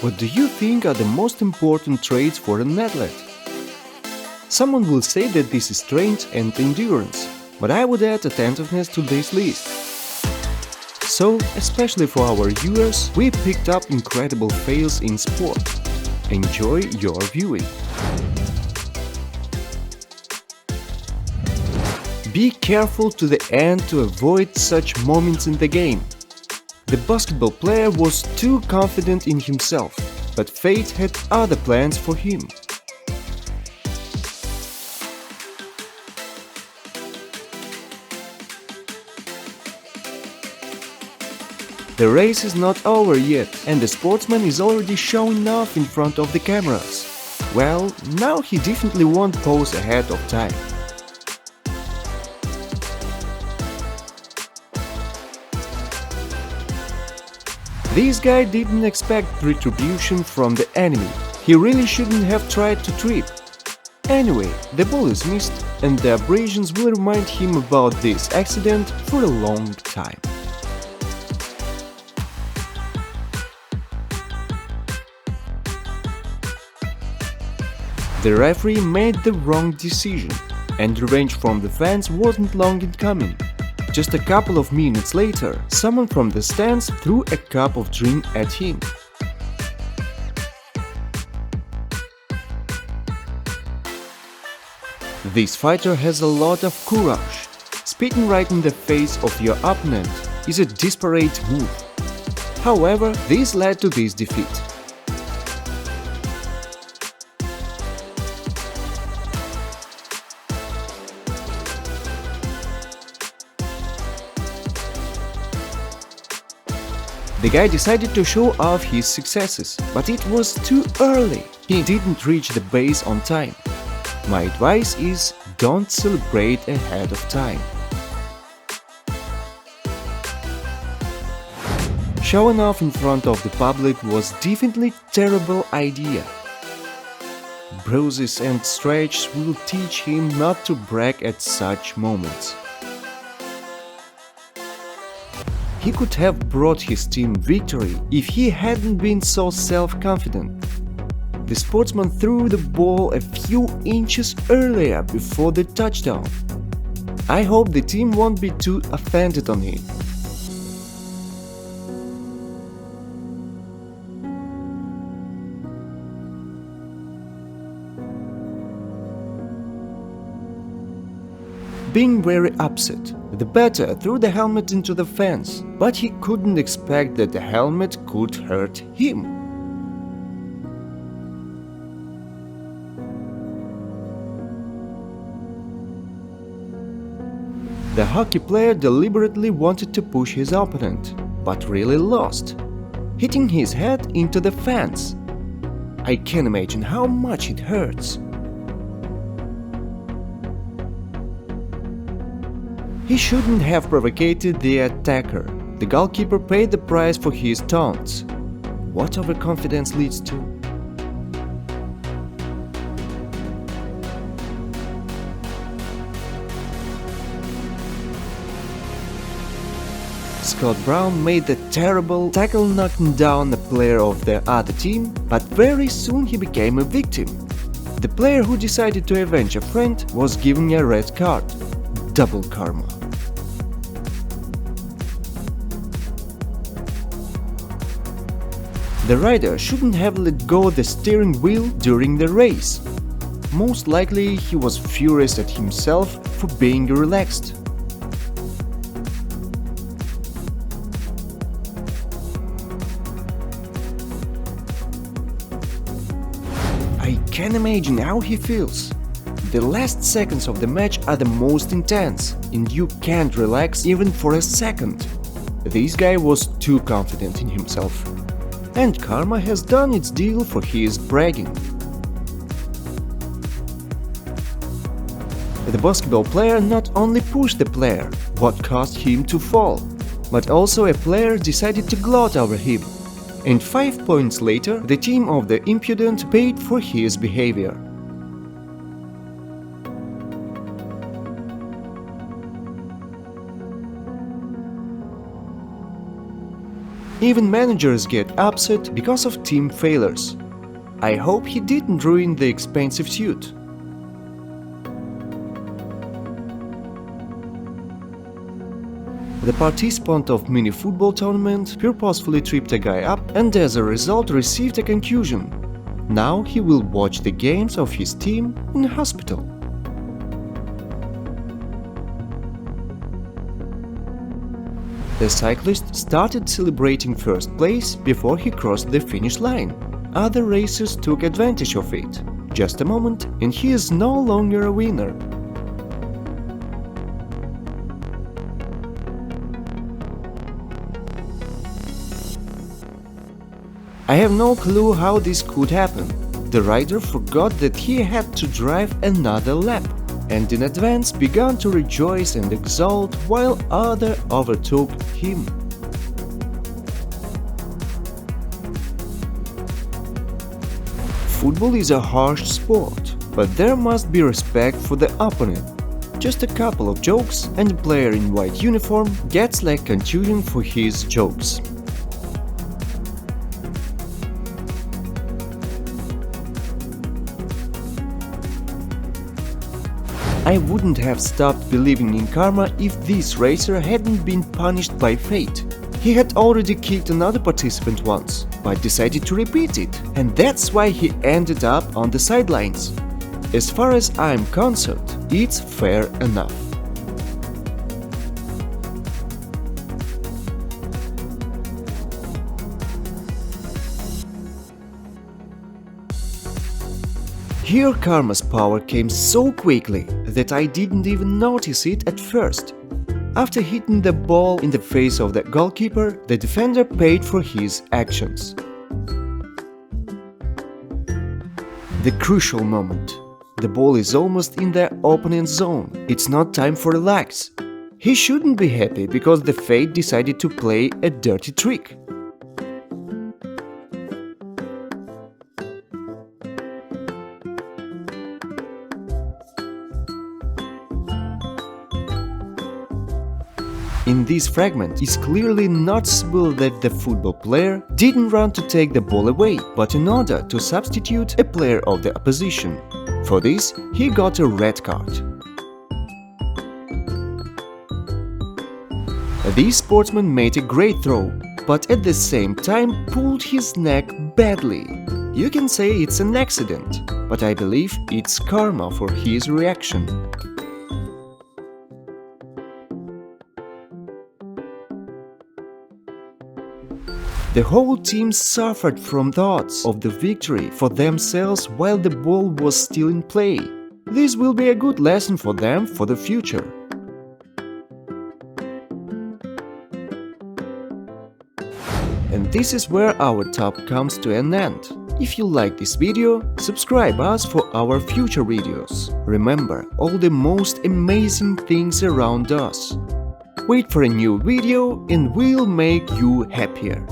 What do you think are the most important traits for an athlete? Someone will say that this is strength and endurance, but I would add attentiveness to this list. So, especially for our viewers, we picked up incredible fails in sport. Enjoy your viewing. Be careful to the end to avoid such moments in the game. The basketball player was too confident in himself, but fate had other plans for him. The race is not over yet, and the sportsman is already showing off in front of the cameras. Well, now he definitely won't pose ahead of time. This guy didn't expect retribution from the enemy. He really shouldn't have tried to trip. Anyway, the ball is missed, and the abrasions will remind him about this accident for a long time. The referee made the wrong decision, and revenge from the fans wasn't long in coming. Just a couple of minutes later, someone from the stands threw a cup of drink at him. This fighter has a lot of courage. Spitting right in the face of your opponent is a desperate move. However, this led to this defeat. The guy decided to show off his successes, but it was too early. He didn't reach the base on time. My advice is, don't celebrate ahead of time. Showing off in front of the public was definitely a terrible idea. Bruises and scratches will teach him not to brag at such moments. He could have brought his team victory if he hadn't been so self-confident. The sportsman threw the ball a few inches earlier before the touchdown. I hope the team won't be too offended on him. Being very upset, the batter threw the helmet into the fence, but he couldn't expect that the helmet could hurt him. The hockey player deliberately wanted to push his opponent, but really lost, hitting his head into the fence. I can't imagine how much it hurts. He shouldn't have provoked the attacker. The goalkeeper paid the price for his taunts. What overconfidence leads to? Scott Brown made a terrible tackle knocking down a player of the other team, but very soon he became a victim. The player who decided to avenge a friend was given a red card. Double karma. The rider shouldn't have let go the steering wheel during the race. Most likely he was furious at himself for being relaxed. I can't imagine how he feels. The last seconds of the match are the most intense, and you can't relax even for a second. This guy was too confident in himself. And karma has done its deal for his bragging. The basketball player not only pushed the player, what caused him to fall, but also a player decided to gloat over him. And 5 points later, the team of the impudent paid for his behavior. Even managers get upset because of team failures. I hope he didn't ruin the expensive suit. The participant of mini football tournament purposefully tripped a guy up and as a result received a concussion. Now he will watch the games of his team in hospital. The cyclist started celebrating first place before he crossed the finish line. Other racers took advantage of it. Just a moment, and he is no longer a winner. I have no clue how this could happen. The rider forgot that he had to drive another lap, and in advance began to rejoice and exult while others overtook him. Football is a harsh sport, but there must be respect for the opponent. Just a couple of jokes and a player in white uniform gets like contusion for his jokes. I wouldn't have stopped believing in karma if this racer hadn't been punished by fate. He had already kicked another participant once, but decided to repeat it, and that's why he ended up on the sidelines. As far as I'm concerned, it's fair enough. Here karma's power came so quickly that I didn't even notice it at first. After hitting the ball in the face of the goalkeeper, the defender paid for his actions. The crucial moment. The ball is almost in the opponent's zone. It's not time for relax. He shouldn't be happy because the fate decided to play a dirty trick. In this fragment, it's clearly noticeable that the football player didn't run to take the ball away, but in order to substitute a player of the opposition. For this, he got a red card. This sportsman made a great throw, but at the same time pulled his neck badly. You can say it's an accident, but I believe it's karma for his reaction. The whole team suffered from thoughts of the victory for themselves while the ball was still in play. This will be a good lesson for them for the future. And this is where our talk comes to an end. If you like this video, subscribe us for our future videos. Remember all the most amazing things around us. Wait for a new video and we'll make you happier.